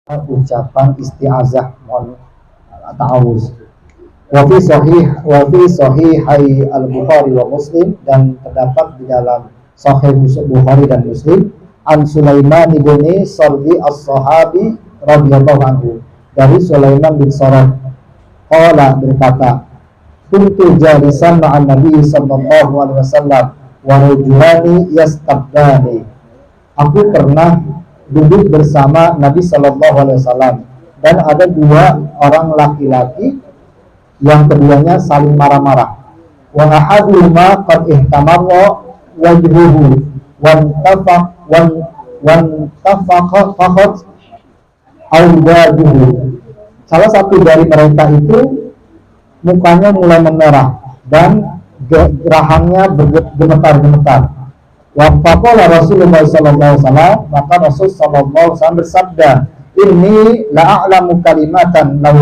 ucapan isti'azah, mohon ta'awuz. Wa fi sahih al-Bukhari wa Muslim, dan terdapat di dalam Sahih Bukhari dan Muslim, an Sulaiman bin Sardi as-Sahabi radhiyallahu anhu, dari Sulaiman bin Sarad, qala, berkata, kuntu jalisan ma'an Nabi sallallahu alaihi wasallam wa rajulani yastabdani. Aku pernah duduk bersama Nabi sallallahu alaihi wasallam dan ada dua orang laki-laki yang keduanya saling marah-marah. Wa ahaduhuma qad ihtamarra wajhuhu wantafaqat awdajuhu. Salah satu dari mereka itu mukanya mulai memerah dan gerahangnya bergemetar-gemetar. Wa faqala Rasulullah sallallahu alaihi wasallam, maka Rasul sallallahu alaihi wasallam bersabda, inni la'alamu kalimatan law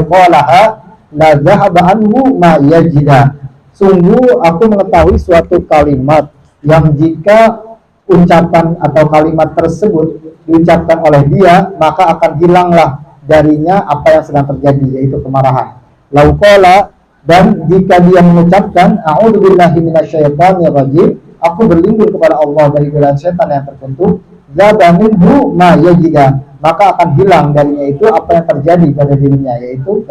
qalaha la dhahaba anhu ma yajida. Sungguh aku mengetahui suatu kalimat yang jika ucapan atau kalimat tersebut diucapkan oleh dia, maka akan hilanglah darinya apa yang sedang terjadi, yaitu kemarahan. Law qala, dan jika dia mengucapkan a'udzubillahi minasyaitonir rajim, aku berlindung kepada Allah dari godaan setan yang terkutuk, zada minhu ma yajida, maka akan hilang darinya itu apa yang terjadi pada dirinya, yaitu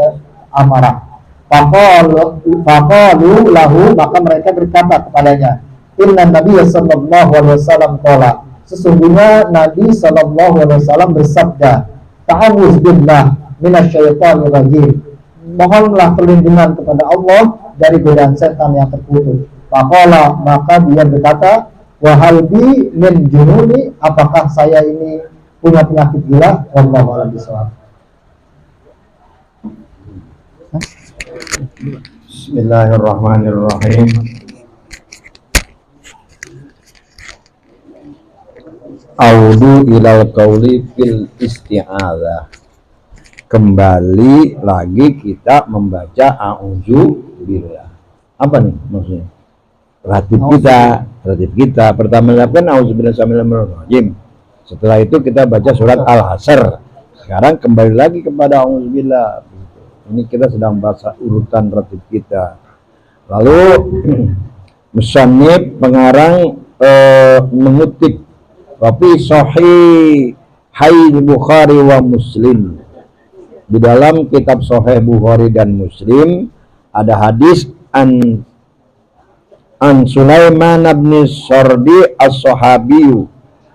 amarah. Faqalu lahu, maka mereka berkata kepadanya, inna Nabi sallallahu alaihi wasallam qala, sesungguhnya Nabi sallallahu alaihi wasallam bersabda, ta'awuz billah minasyaitonir rajim, mohonlah perlindungan kepada Allah dari godaan setan yang terkutuk. Faqala, maka dia berkata, wa hal bi min jununi, apakah saya ini punya penyakit gila? Wallahu a'lam bishawab. Bismillahirrahmanirrahim. Audu ilal qauli fil isti'adzah. Kembali lagi kita membaca a'udzu billah. Apa nih maksudnya? Ratib kita pertama lakukan auzubillahi. Setelah itu kita baca surat Al-Hasr. Sekarang kembali lagi kepada auzubillah. Ini kita sedang baca urutan ratib kita. Lalu musannif pengarang mengutip tapi sahih Bukhari wa Muslim. Di dalam kitab Sahih Bukhari dan Muslim ada hadis an Sulaiman bin Sardi as-Sahabi,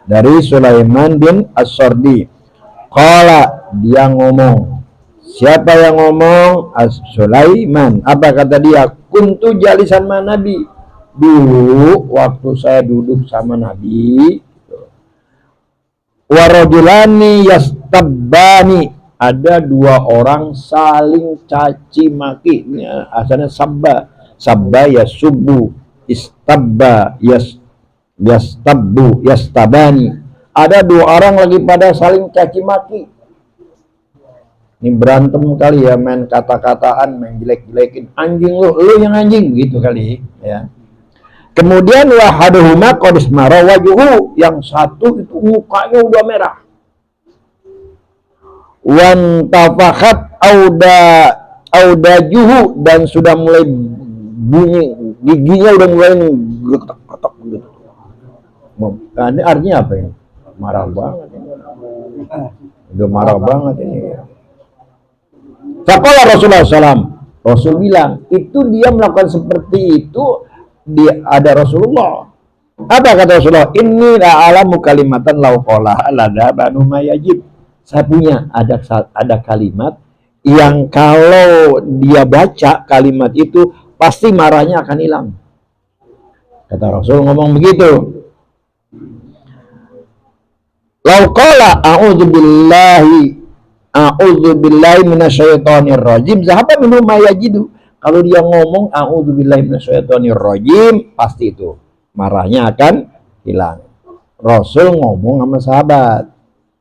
dari Sulaiman bin as-Sardi. Qala, dia ngomong. Siapa yang ngomong? Sulaiman. Apa kata dia? Kuntu jalisan ma Nabi. Dulu waktu saya duduk sama Nabi. Wa rajulani yastabbani, ada dua orang saling caci maki. Asalnya sabba yasubbu, istabba yastabbu, yastabani. Ada dua orang lagi pada saling caci maki. Ini berantem kali ya, main kata-kataan, main jelek-jelekin. Anjing lu yang anjing gitu kali ya. Kemudian wahaduhuma qad ismara wajhuhu, yang satu itu mukanya udah merah. Wan tafakhat audajuhu, dan sudah mulai bunyi giginya, udah mulai getok-getok gitu. Nah, ini artinya apa ini? Marah banget ini. Udah marah banget ini. Faqala Rasulullah SAW, Rasul bilang, itu dia melakukan seperti itu, dia ada Rasulullah. Apa kata Rasulullah? Inni la'alamu kalimatan law qalaha ladhaba anhu ma yajib. Saya punya ada kalimat yang kalau dia baca kalimat itu pasti marahnya akan hilang. Kata Rasul ngomong begitu. Law qala a'udzubillahi minasyaitonir rajim zahaba minhu ma yajidu. Kalau dia ngomong a'udzubillahi minasyaitonir rajim, pasti itu marahnya akan hilang. Rasul ngomong sama sahabat,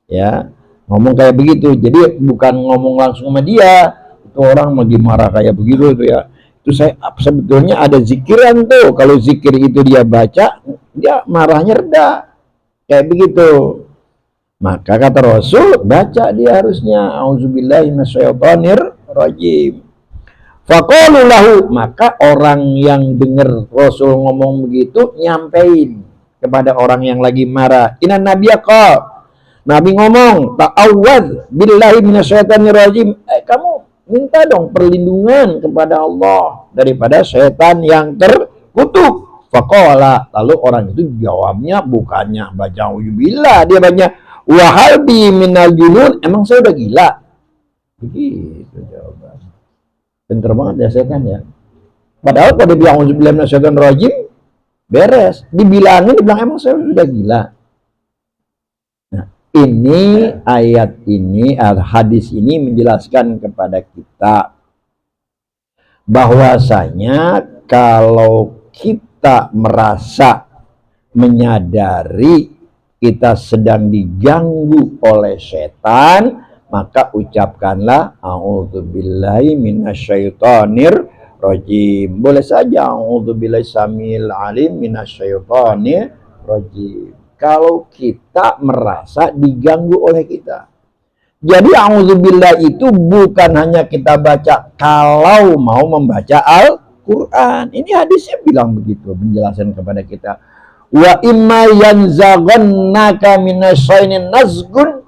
ya, ngomong kayak begitu. Jadi bukan ngomong langsung sama dia. Itu orang lagi marah kayak begitu itu ya. Itu saya sebetulnya ada zikiran tuh. Kalau zikir itu dia baca, dia marahnya reda. Kayak begitu. Maka kata Rasul, baca dia harusnya auzubillahi minasyaitonirrajim. Faqalu lahu, maka orang yang dengar Rasul ngomong begitu nyampein kepada orang yang lagi marah. Inna nabiyya qala, Nabi ngomong, ta'awwadz billahi minasyaitonirrajim. Kamu minta dong perlindungan kepada Allah daripada setan yang terkutuk. Faqala, lalu orang itu jawabnya bukannya baca auzubillah, dia baca wahal bi minal junun, emang saya udah gila. Begitu jawaban. Pinter banget ya setan ya. Padahal kalau dia bilang auzubillahi minasyaitonirrajim beres, dibilangin dibilang emang saya sudah gila. Nah, ini ayat ini, hadis ini menjelaskan kepada kita bahwasanya kalau kita merasa menyadari kita sedang diganggu oleh setan, maka ucapkanlah a'udzubillahi minasyaitonirrajim. Boleh saja a'udzubillahi samil alim minasyaitonirrajim kalau kita merasa diganggu oleh kita. Jadi a'udzubillah itu bukan hanya kita baca kalau mau membaca Al-Quran. Ini hadisnya bilang begitu, menjelaskan kepada kita. Wa imma yanzaghannaka minasyainin nazgun,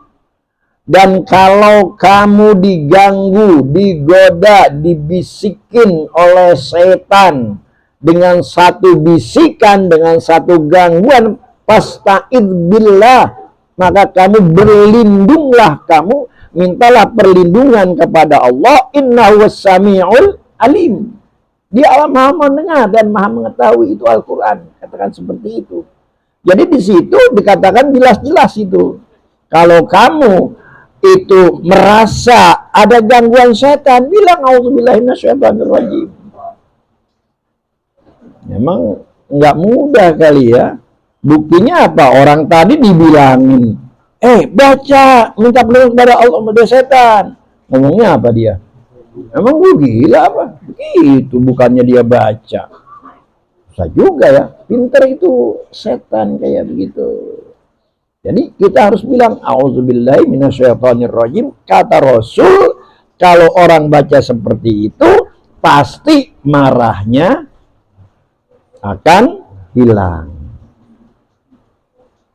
dan kalau kamu diganggu, digoda, dibisikin oleh setan dengan satu bisikan, dengan satu gangguan, fasta'idz billah, maka kamu berlindunglah, kamu mintalah perlindungan kepada Allah. Innahu was-sami'ul alim. Dia maha mendengar dan maha mengetahui. Itu Al-Quran katakan seperti itu. Jadi di situ dikatakan jelas-jelas itu. Kalau kamu itu merasa ada gangguan setan, bilang auzubillahi minasyaitonirrajim. Memang nggak mudah kali ya. Buktinya apa? Orang tadi dibilangin, baca, minta perlindungan kepada Allah dari setan. Ngomongnya apa dia? Emang gue gila apa? Begitu, bukannya dia baca. Bisa juga ya, pinter itu setan kayak begitu. Jadi kita harus bilang auzubillahi minasyaitonirrajim. Kata Rasul, kalau orang baca seperti itu pasti marahnya akan hilang.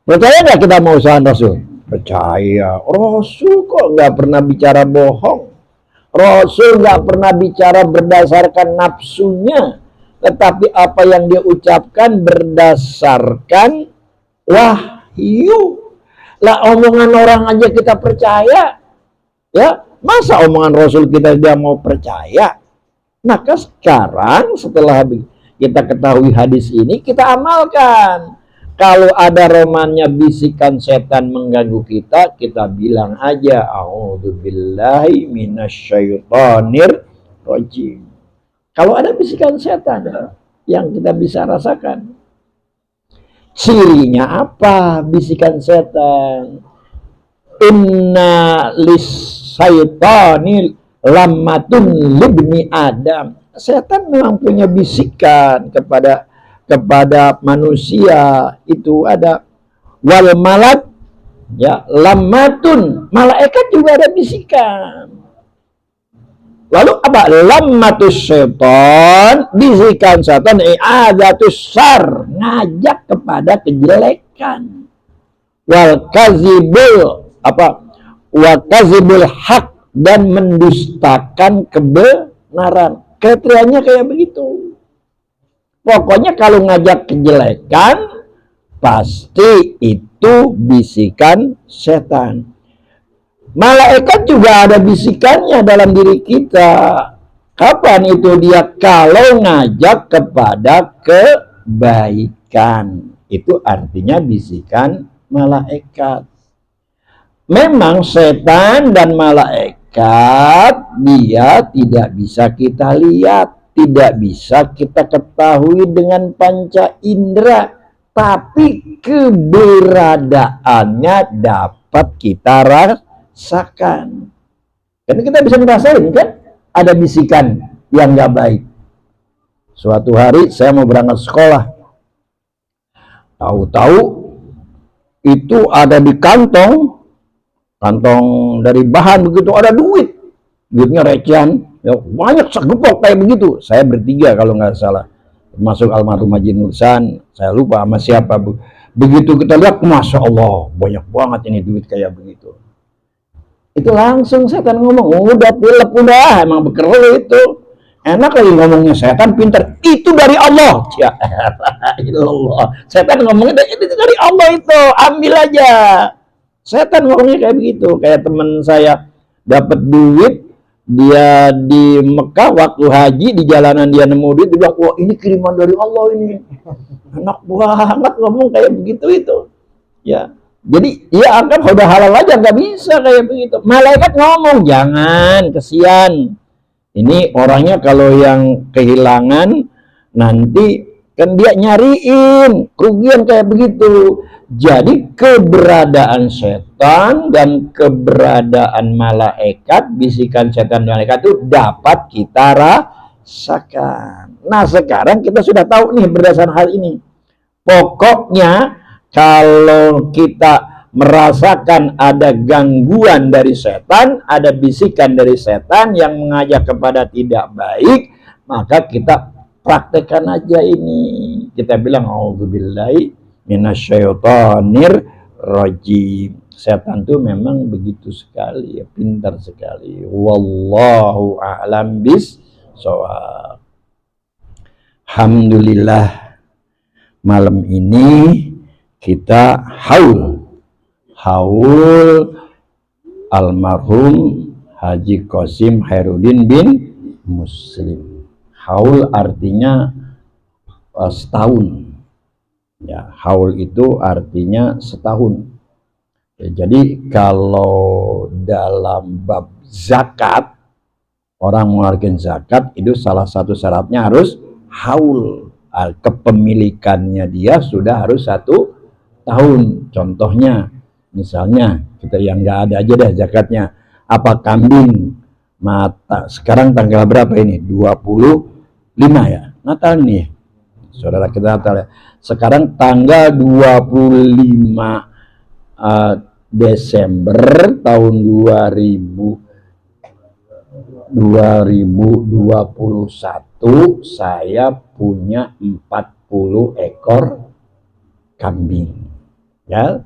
Percaya nggak kita mau usaha Rasul? Percaya. Rasul kok nggak pernah bicara bohong. Rasul nggak pernah bicara berdasarkan nafsunya, tetapi apa yang dia ucapkan berdasarkan wahyu. Lah omongan orang aja kita percaya, ya masa omongan Rasul kita dia mau percaya? Maka sekarang setelah kita ketahui hadis ini, kita amalkan. Kalau ada romannya bisikan setan mengganggu kita, kita bilang aja a'udzubillahi minasyaitonirrajim. Kalau ada bisikan setan yang kita bisa rasakan, cirinya apa bisikan setan? Inna lisyaitani lammatun libni Adam. Setan memang punya bisikan kepada manusia. Itu ada wal malak, ya, lammatun, malaikat juga ada bisikan. Lalu apa? Lammatus syaitan, bisikan setan, i'adatus syarr, ngajak kepada kejelekan. Wal kazibul apa? Wa kazibul haq, dan mendustakan kebenaran. Kriterianya kayak begitu. Pokoknya kalau ngajak kejelekan pasti itu bisikan setan. Malaikat juga ada bisikannya dalam diri kita. Kapan itu dia? Kalau ngajak kepada kebaikan. Itu artinya bisikan malaikat. Memang setan dan malaikat dia tidak bisa kita lihat, tidak bisa kita ketahui dengan panca indera, tapi keberadaannya dapat kita rasakan. Karena kita bisa ngerasain kan, ada bisikan yang nggak baik. Suatu hari saya mau berangkat sekolah, tahu-tahu itu ada di kantong kantong dari bahan begitu ada duitnya recehan, ya banyak segepok kayak begitu. Saya bertiga kalau nggak salah, termasuk almarhum Haji Nursan, saya lupa sama siapa bu. Begitu kita lihat, masya Allah banyak banget ini duit kayak begitu. Itu langsung setan ngomong, udah tilep udah, emang bekerlu itu. Enak lagi ngomongnya, setan pinter, itu dari Allah. Ya Allah, setan ngomongnya itu dari Allah, itu ambil aja. Setan ngomongnya kayak begitu. Kayak teman saya dapat duit, dia di Mekah waktu haji, di jalanan dia nemu duit, dia bilang, wah ini kiriman dari Allah ini. Enak banget ngomong kayak begitu itu. Ya, jadi ya anggap udah halal aja, nggak bisa kayak begitu. Malaikat ngomong, jangan, kesian. Ini orangnya kalau yang kehilangan nanti kan dia nyariin, kerugian kayak begitu. Jadi keberadaan setan dan keberadaan malaikat, bisikan setan dan malaikat itu dapat kita rasakan. Nah sekarang kita sudah tahu nih berdasarkan hal ini. Pokoknya kalau kita merasakan ada gangguan dari setan, ada bisikan dari setan yang mengajak kepada tidak baik, maka kita praktekkan aja ini. Kita bilang a'udzubillahi minasyaitonir rajim. Setan tuh memang begitu sekali, ya, pintar sekali. Wallahu a'lam bishawab. Alhamdulillah malam ini kita haul almarhum Haji Qasim Khairuddin bin Muslim. Haul artinya setahun. Ya, haul itu artinya setahun. Ya, jadi kalau dalam bab zakat, orang mengeluarkan zakat itu salah satu syaratnya harus haul. Kepemilikannya dia sudah harus 1 tahun. Contohnya, misalnya kita yang nggak ada aja deh zakatnya, apa kambing mata sekarang tanggal berapa ini, 25 ya Natal nih saudara kita, Natal ya sekarang tanggal 25 Desember tahun 2021. Saya punya 40 ekor kambing ya,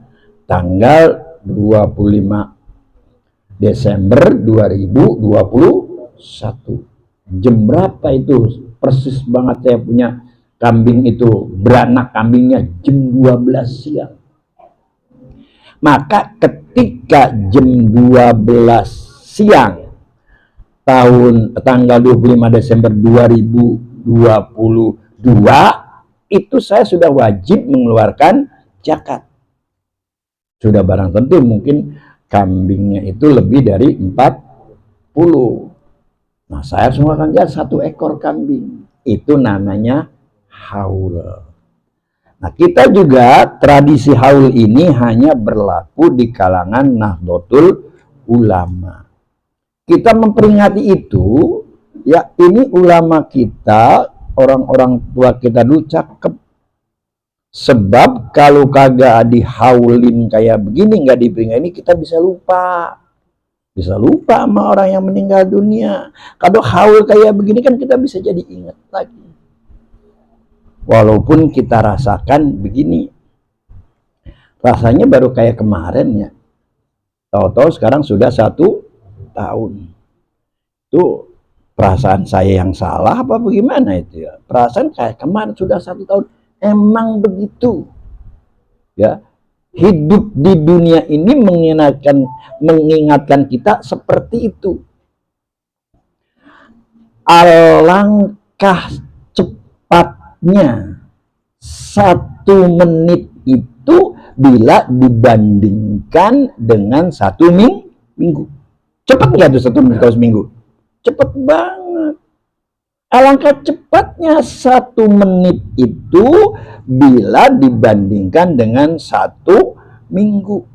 tanggal 25 Desember 2021. Jam berapa itu? Persis banget saya punya kambing itu, beranak kambingnya jam 12 siang. Maka ketika jam 12 siang tanggal 25 Desember 2022 itu saya sudah wajib mengeluarkan zakat. Sudah barang tentu mungkin kambingnya itu lebih dari 40. Nah saya harus mengeluarkan zakat 1 ekor kambing. Itu namanya haul. Nah kita juga tradisi haul ini hanya berlaku di kalangan Nahdlatul Ulama. Kita memperingati itu, ya ini ulama kita, orang-orang tua kita dulu cakep. Sebab kalau kagak dihaulin kayak begini, nggak diperingati ini, kita bisa lupa. Bisa lupa sama orang yang meninggal dunia. Kalau haul kayak begini kan kita bisa jadi ingat lagi. Walaupun kita rasakan begini. Rasanya baru kayak kemarin ya. Tahu-tahu sekarang sudah 1 tahun. Itu perasaan saya yang salah apa bagaimana itu ya? Perasaan kayak kemarin sudah 1 tahun. Emang begitu. Ya. Hidup di dunia ini mengingatkan kita seperti itu. Alangkah cepatnya 1 menit itu bila dibandingkan dengan 1 minggu. Cepat nggak tuh 1 menit kalau seminggu? Cepat banget. Alangkah cepatnya 1 menit itu bila dibandingkan dengan 1 minggu.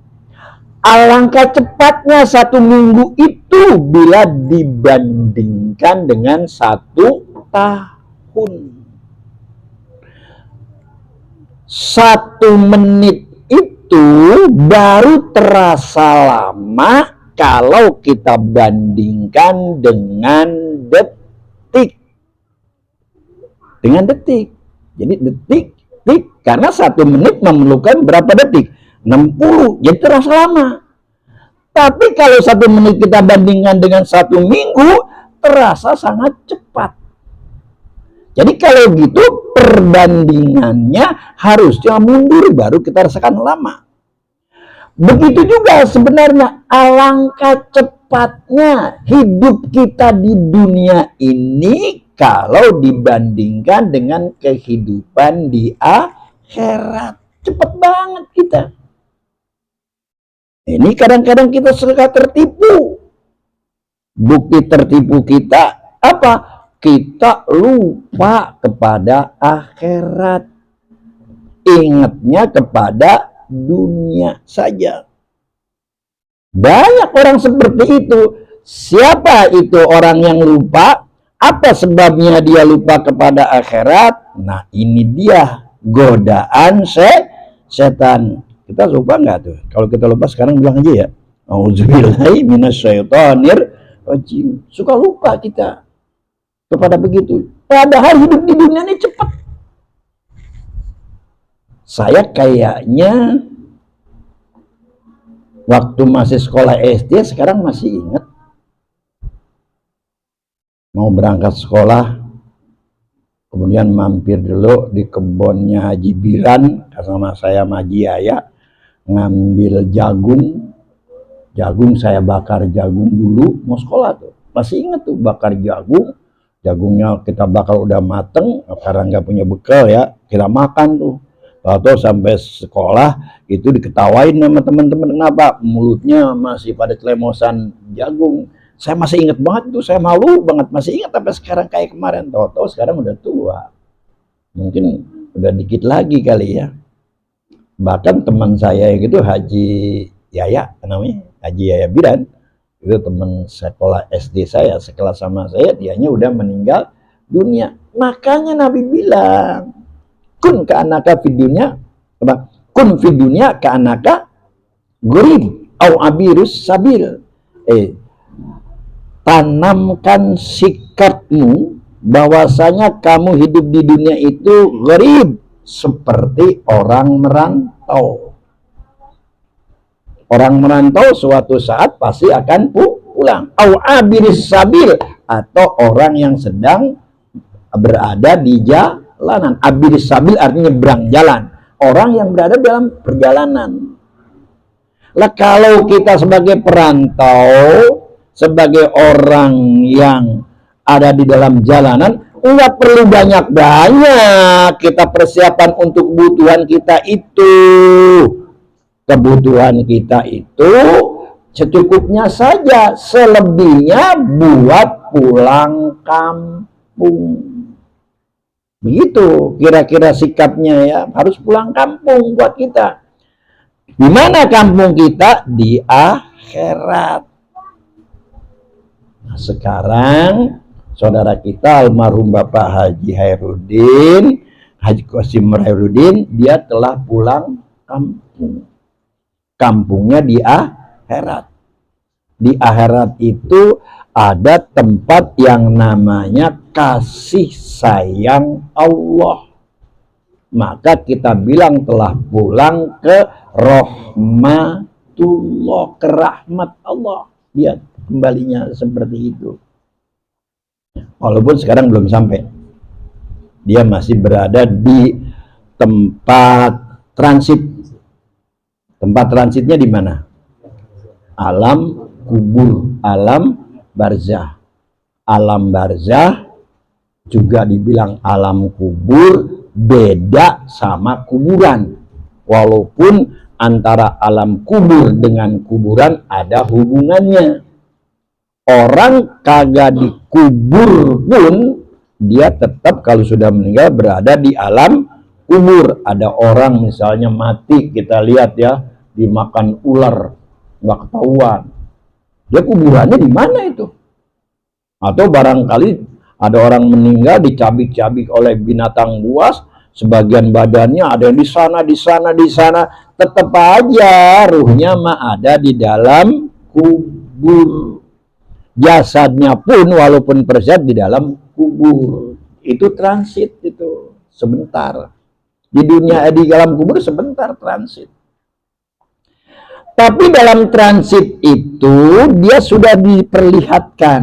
Alangkah cepatnya 1 minggu itu bila dibandingkan dengan 1 tahun. 1 menit itu itu baru terasa lama kalau kita bandingkan dengan detik. Dengan detik. Jadi detik, karena 1 menit memerlukan berapa detik? 60, jadi terasa lama. Tapi kalau 1 menit kita bandingkan dengan 1 minggu, terasa sangat cepat. Jadi kalau gitu perbandingannya harusnya mundur baru kita rasakan lama. Begitu juga sebenarnya alangkah cepatnya hidup kita di dunia ini kalau dibandingkan dengan kehidupan di akhirat. Cepat banget kita. Ini kadang-kadang kita suka tertipu. Bukti tertipu kita apa? Kita lupa kepada akhirat. Ingatnya kepada dunia saja. Banyak orang seperti itu. Siapa itu orang yang lupa? Apa sebabnya dia lupa kepada akhirat? Nah, ini dia godaan setan. Kita lupa nggak tuh? Kalau kita lupa sekarang bilang aja ya. Auzubillahi minasyaitonir rajim. Suka lupa kita kepada begitu. Padahal hidup di dunia ini cepat. Saya kayaknya waktu masih sekolah SD, sekarang masih ingat. Mau berangkat sekolah, kemudian mampir dulu di kebunnya Haji Biran, karena saya sama Haji Yaya, ngambil jagung. Jagung saya bakar jagung dulu, mau sekolah tuh. Masih ingat tuh, bakar jagung. Jagungnya kita bakar udah mateng, karena nggak punya bekal ya, kita makan tuh. Lalu sampai sekolah itu diketawain sama teman-teman, kenapa mulutnya masih pada celemosan jagung. Saya masih ingat banget tuh, saya malu banget, masih ingat sampai sekarang kayak kemarin. Tahu-tahu sekarang udah tua, mungkin udah dikit lagi kali ya. Bahkan teman saya gitu, Haji Yaya namanya, Haji Yaya Biran, itu teman sekolah SD saya, sekelas sama saya, dianya udah meninggal dunia. Makanya Nabi bilang, kun ka anaka fid dunya, apa? Kun fid dunya ka anaka gurib au abirus sabil. Tanamkan sikapmu bahwasanya kamu hidup di dunia itu gharib, seperti orang merantau. Orang merantau suatu saat pasti akan pulang. Au abiris sabil, atau orang yang sedang berada di jalanan. Abiris sabil artinya nyebrang jalan. Orang yang berada dalam perjalanan. Lah kalau kita sebagai perantau, sebagai orang yang ada di dalam jalanan, nggak perlu banyak-banyak kita persiapan untuk kebutuhan kita itu. Kebutuhan kita itu secukupnya saja, selebihnya buat pulang kampung. Begitu kira-kira sikapnya ya, harus pulang kampung buat kita. Di mana kampung kita? Di akhirat. Nah, sekarang saudara kita almarhum Bapak Haji Hairudin, Haji Qasim Hairudin, dia telah pulang kampung. Kampungnya di akhirat. Di akhirat itu ada tempat yang namanya kasih sayang Allah. Maka kita bilang telah pulang ke rahmatullah, ke rahmat Allah. Dia kembalinya seperti itu. Walaupun sekarang belum sampai. Dia masih berada di tempat transit. Tempat transitnya di mana? Alam kubur, alam barzah. Alam barzah juga dibilang alam kubur, beda sama kuburan. Walaupun antara alam kubur dengan kuburan ada hubungannya. Orang kagak dikubur pun dia tetap kalau sudah meninggal berada di alam kubur. Ada orang misalnya mati, kita lihat ya, dimakan ular, nggak ketahuan. Dia kuburannya di mana itu? Atau barangkali ada orang meninggal dicabik-cabik oleh binatang buas, sebagian badannya ada yang di sana, di sana, di sana, tetap aja ruhnya mah ada di dalam kubur. Jasadnya pun walaupun berzat di dalam kubur. Itu transit itu sebentar. Di dunia di dalam kubur sebentar transit. Tapi dalam transit itu dia sudah diperlihatkan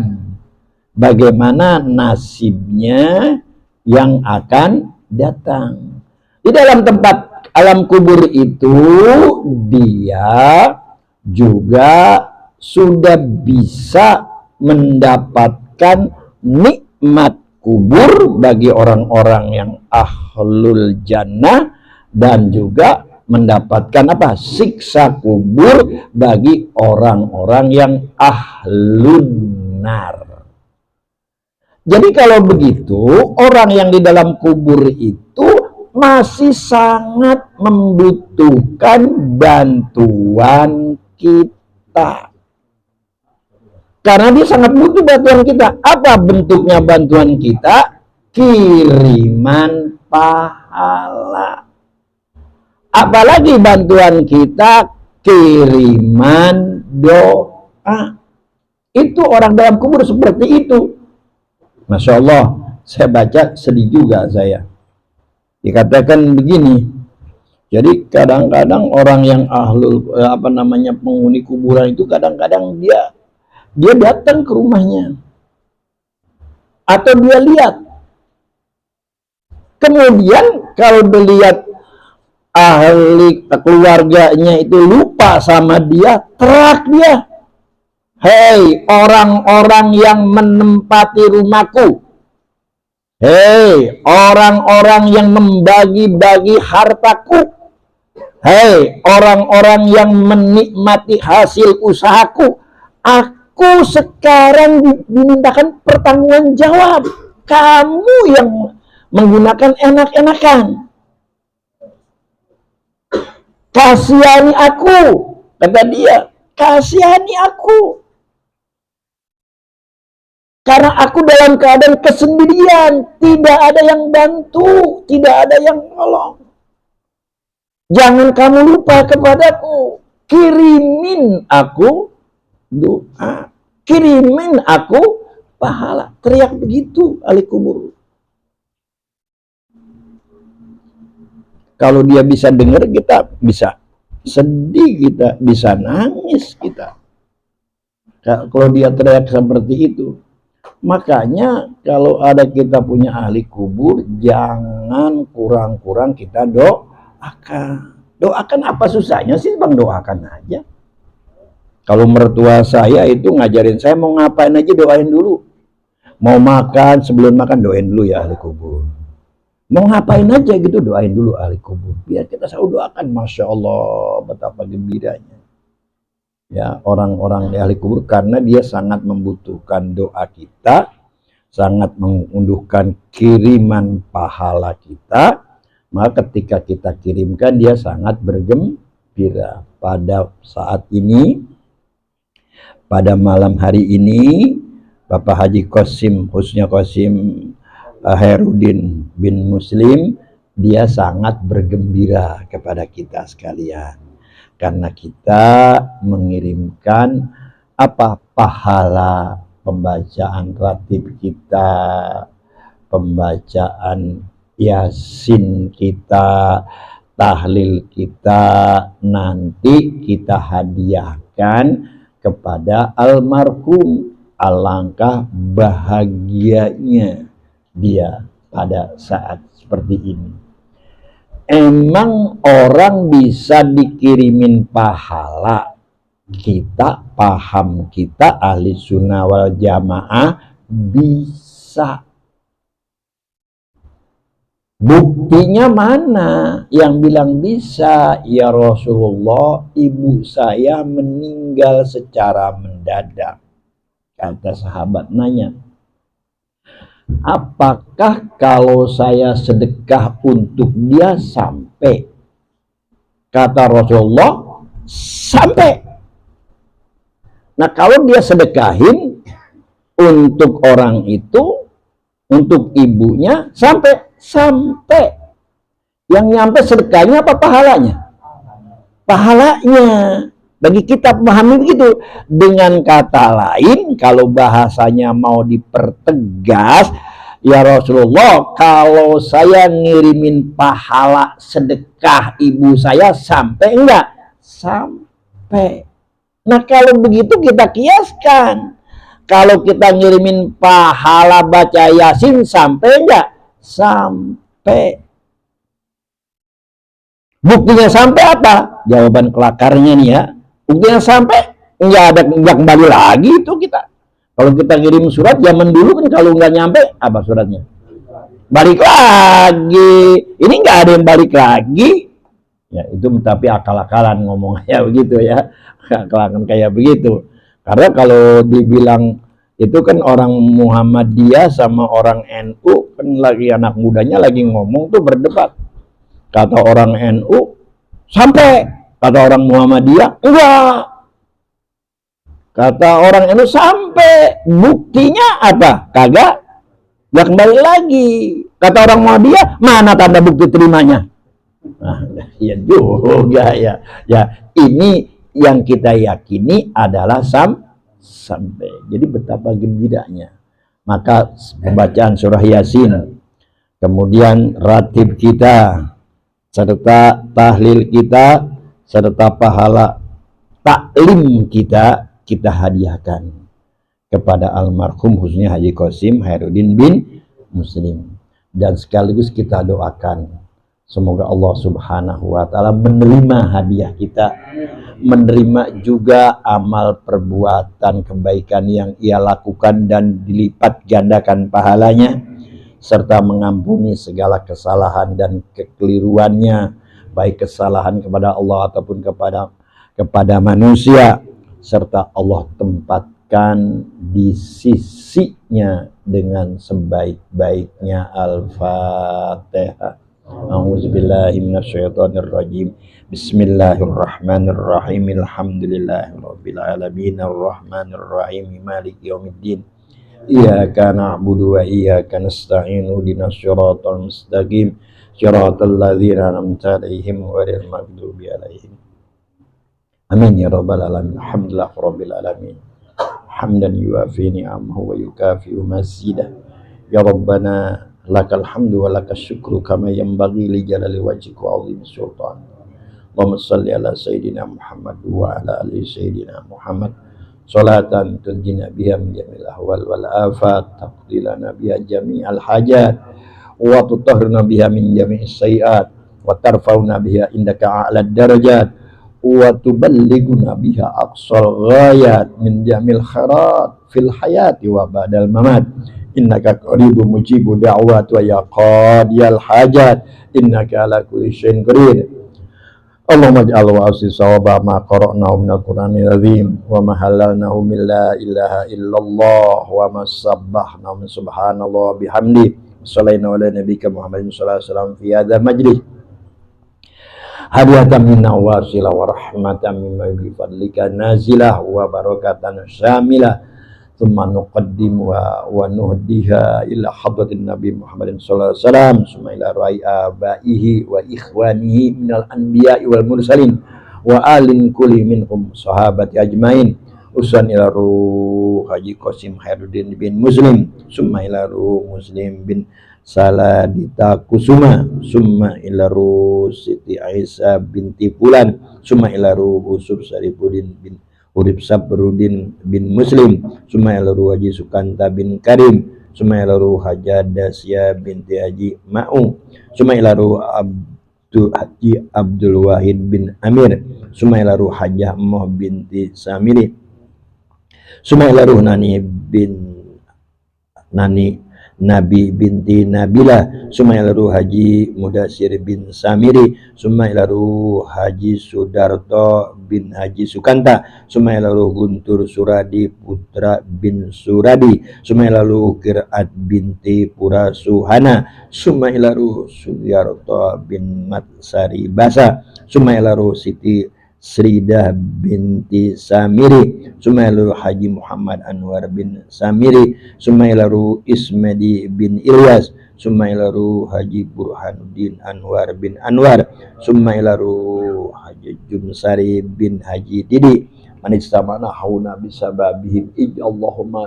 bagaimana nasibnya yang akan datang. Di dalam tempat alam kubur itu dia juga sudah bisa mendapatkan nikmat kubur bagi orang-orang yang ahlul jannah dan juga mendapatkan apa? Siksa kubur bagi orang-orang yang ahlun nar. Jadi kalau begitu, orang yang di dalam kubur itu masih sangat membutuhkan bantuan kita. Karena dia sangat butuh bantuan kita. Apa bentuknya bantuan kita? Kiriman pahala. Apalagi bantuan kita kiriman doa. Itu orang dalam kubur seperti itu. Masya Allah, saya baca sedih juga saya. Dikatakan begini. Jadi kadang-kadang orang yang penghuni kuburan itu kadang-kadang dia datang ke rumahnya. Atau dia lihat. Kemudian kalau dilihat ahli keluarganya itu lupa sama dia, terak dia. Hei orang-orang yang menempati rumahku. Hei orang-orang yang membagi-bagi hartaku. Hei orang-orang yang menikmati hasil usahaku. Aku sekarang dimintakan pertanggungan jawab. Kamu yang menggunakan enak-enakan. Kasihani aku, kata dia. Kasihani aku. Karena aku dalam keadaan kesendirian. Tidak ada yang bantu. Tidak ada yang nolong. Jangan kamu lupa kepadaku. Kirimin aku doa. Kirimin aku pahala. Teriak begitu ahli kubur. Kalau dia bisa dengar, kita bisa sedih, kita bisa nangis kita. Kalau dia teriak seperti itu. Makanya kalau ada kita punya ahli kubur, jangan kurang-kurang kita doakan. Doakan apa susahnya sih bang? Doakan aja. Kalau mertua saya itu ngajarin saya mau ngapain aja doain dulu. Mau makan, sebelum makan doain dulu ya ahli kubur. Mau ngapain aja gitu doain dulu ahli kubur. Biar kita selalu doakan. Masya Allah betapa gembiranya. Ya orang-orang di ahli kubur karena dia sangat membutuhkan doa kita. Sangat mengunduhkan kiriman pahala kita. Maka ketika kita kirimkan dia sangat bergembira. Pada saat ini, pada malam hari ini, Bapak Haji Qasim, khususnya Qasim Herudin bin Muslim, dia sangat bergembira kepada kita sekalian karena kita mengirimkan pahala pembacaan ratib kita, pembacaan yasin kita, tahlil kita, nanti kita hadiahkan kepada almarhum. Alangkah bahagianya dia pada saat seperti ini. Emang orang bisa dikirimin pahala. Kita paham, kita ahli sunnah wal jamaah bisa. Buktinya mana? Yang bilang bisa, ya Rasulullah, ibu saya meninggal secara mendadak. Kata sahabat nanya, apakah kalau saya sedekah untuk dia sampai? Kata Rasulullah, sampai. Nah kalau dia sedekahin untuk orang itu, untuk ibunya, sampai. Yang nyampe sedekahnya apa pahalanya? Pahalanya. Bagi kita memahami begitu. Dengan kata lain, kalau bahasanya mau dipertegas, ya Rasulullah, kalau saya ngirimin pahala sedekah ibu saya sampai enggak? Sampai. Nah kalau begitu kita kiaskan. Kalau kita ngirimin pahala baca Yasin sampai enggak? Sampai. Buktinya sampai apa? Jawaban kelakarnya nih ya. Buktinya sampai enggak kembali lagi itu kita. Kalau kita ngirim surat zaman dulu kan kalau nggak nyampe apa suratnya? Balik lagi. Ini nggak ada yang balik lagi. Ya itu tapi akal-akalan ngomongnya begitu ya. Akal-akalan kayak begitu. Karena kalau dibilang itu kan orang Muhammadiyah sama orang NU kan lagi anak mudanya lagi ngomong tuh berdebat. Kata orang NU sampai, kata orang Muhammadiyah enggak. Kata orang NU sampai, buktinya apa? Kagak, enggak kembali lagi. Kata orang Muhammadiyah, mana tanda bukti terimanya? Nah, ya juga ya. Ya, ini yang kita yakini adalah sampai. Jadi betapa gembiranya. Maka pembacaan surah Yasin, kemudian ratib kita, serta tahlil kita, serta pahala taklim kita hadiahkan kepada almarhum khususnya Haji Qasim Khairuddin bin Muslim, dan sekaligus kita doakan semoga Allah Subhanahu wa taala menerima hadiah kita, menerima juga amal perbuatan kebaikan yang ia lakukan dan dilipat gandakan pahalanya, serta mengampuni segala kesalahan dan kekeliruannya, baik kesalahan kepada Allah ataupun kepada manusia, serta Allah tempatkan di sisinya dengan sebaik-baiknya. Al-Fatihah. A'udzubillahi minasyaitonirrajim. Bismillahirrahmanirrahim. Alhamdulillahirabbil alamin arrahmanirrahim maliki yaumiddin. Iyyaka na'budu wa iyyaka nasta'in ihdinas siratal mustaqim siratal ladzina an'amta 'alaihim ghairil maghdubi 'alaihim. Amin ya rabbal alamin. Alhamdulillah rabbil alamin. Hamdan yuwafi ni'amahu wa yukafi'u mazidah. Ya Rabbana lakal hamdu wa lakas syukru kama yanbaghi li jalali wajhika wa 'azimi sultan. Allahumma shalli ala sayyidina Muhammad wa ala ali sayyidina Muhammad. Salatan tunjina biha min jamil ahwal wal afat, taqdilana biha jami'al hajat, wa tutahhirna biha min jami'is sayiat, wa tarfauna biha indaka a'lad darajat, wa tuballighuna biha aqsal ghayat min jamil khairat fil hayati wa ba'dal mamat. Innaka qaribun mujibu da'wat wa ya qadiyal hajat, innaka ala kulli syai'in qadir. Allahumma ij'al wa asli sawaba ma qara'nahu minal Qur'anil azim wa ma halalnahu min la ilaha illallah wa ma sabbahnahu min subhanallah bihamdi. Sallallahu ala nabiyyika Muhammadin sallallahu alaihi wasallam fi hadzal majlis. Hadiyatan minna wa wasilah wa rahmatan mimma bi fadlika nazilah wa barakatan syamilah. Tsumma nuqaddim wa nuhdiha ila hadratin Nabi Muhammadin sallallahu alaihi wasallam, summa ila ra'i abaihi wa ikhwanihi minal anbiya'i wal mursalin wa alin kulli minhum sahabati ajmain, usan ila ruh Haji Qasim Khairuddin bin Muslim, summa ila ruh Muslim bin Saladita Kusuma, summa ila ruh Siti Aisyah binti Fulan, summa ila ruh Usuf Sarifuddin bin Urib Sabrudin bin Muslim, summa ila ruh Haji Sukanta bin Karim, summa ila ruh Hajadasya binti Haji Ma'u, summa ila ruh Haji Abdul Wahid bin Amir, summa ila ruh Hajah Moh binti Samiri, summa ila ruh Nabi binti Nabila, summa ila ruh Haji Mudasir bin Samiri, summa ila ruh Haji Sudarto bin Haji Sukanta, summa ila ruh Guntur Suradi putra bin Suradi, summa ila ruh Qiraat binti Pura Suhana, summa ila ruh Sudyarto bin Matsari Basa, summa ila ruh Siti Sridah binti Samiri, summa ila ruh Haji Muhammad Anwar bin Samiri, summa ila ruh Ismedi bin Ilyas, summa ila ruh Haji Burhanuddin Anwar bin Anwar, summa ila ruh Haji Jumsari bin Haji Didi, manistamana hauna bisababihim Allahumma